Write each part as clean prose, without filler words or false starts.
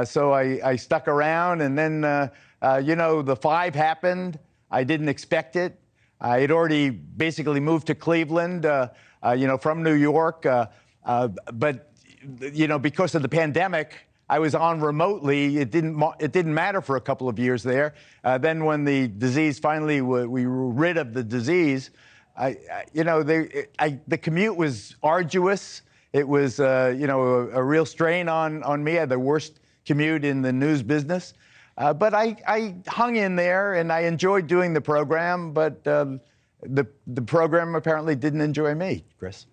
So I stuck around, and then, the 5 happened. I didn't expect it. I had already basically moved to Cleveland, from New York. But, because of the pandemic, I was on remotely. It didn't matter for a couple of years there. Then when the disease finally, we were rid of the disease, the commute was arduous. It was, a real strain on me. I had the worst commute in the news business. But I hung in there, and I enjoyed doing the program, but the program apparently didn't enjoy me, Chris.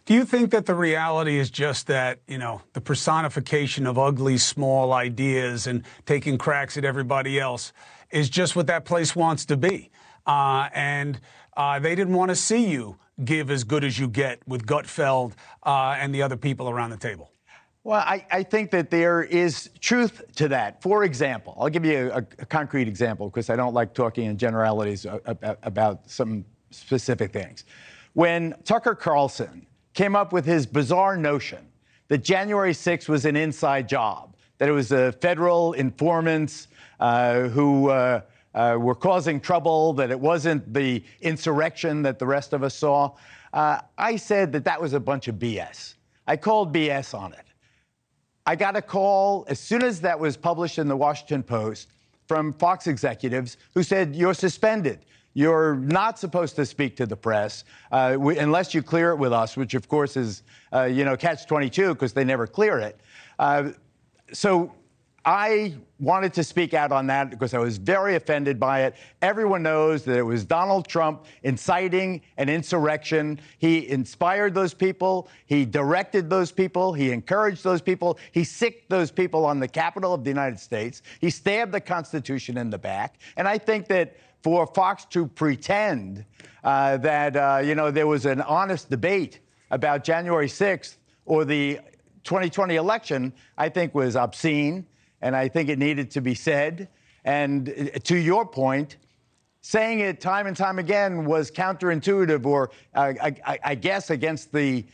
Do you think that the reality is just that, the personification of ugly, small ideas and taking cracks at everybody else is just what that place wants to be? And they didn't want to see you give as good as you get with Gutfeld and the other people around the table. Well, I think that there is truth to that. For example, I'll give you a concrete example because I don't like talking in generalities about some specific things. When Tucker Carlson came up with his bizarre notion that January 6th was an inside job, that it was federal informants who were causing trouble, that it wasn't the insurrection that the rest of us saw, I said that was a bunch of BS. I called BS on it. I got a call as soon as that was published in the Washington Post from Fox executives who said, "You're suspended. You're not supposed to speak to the press unless you clear it with us," which, of course, is, catch-22 because they never clear it. So I wanted to speak out on that because I was very offended by it. Everyone knows that it was Donald Trump inciting an insurrection. He inspired those people. He directed those people. He encouraged those people. He sicked those people on the Capitol of the United States. He stabbed the Constitution in the back. And I think that for Fox to pretend that, there was an honest debate about January 6th or the 2020 election, I think was obscene. And I think it needed to be said. And to your point, saying it time and time again was counterintuitive, or I guess against the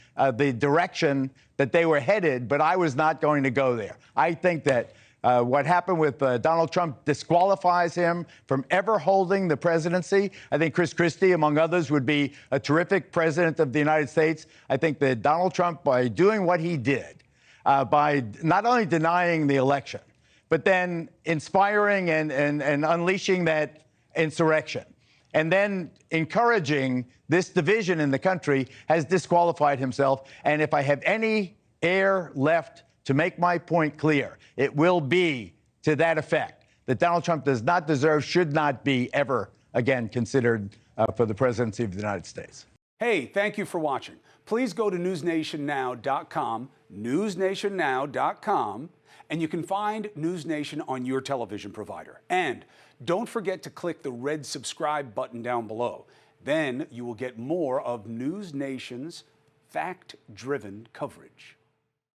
direction that they were headed. But I was not going to go there. I think that what happened with Donald Trump disqualifies him from ever holding the presidency. I think Chris Christie, among others, would be a terrific president of the United States. I think that Donald Trump, by doing what he did, by not only denying the election, but then inspiring and unleashing that insurrection, and then encouraging this division in the country, has disqualified himself. And if I have any air left to make my point clear, it will be to that effect, that Donald Trump does not deserve, should not be ever again considered for the presidency of the United States. Hey, thank you for watching. Please go to newsnationnow.com, newsnationnow.com, and you can find NewsNation on your television provider. And don't forget to click the red subscribe button down below. Then you will get more of NewsNation's fact-driven coverage.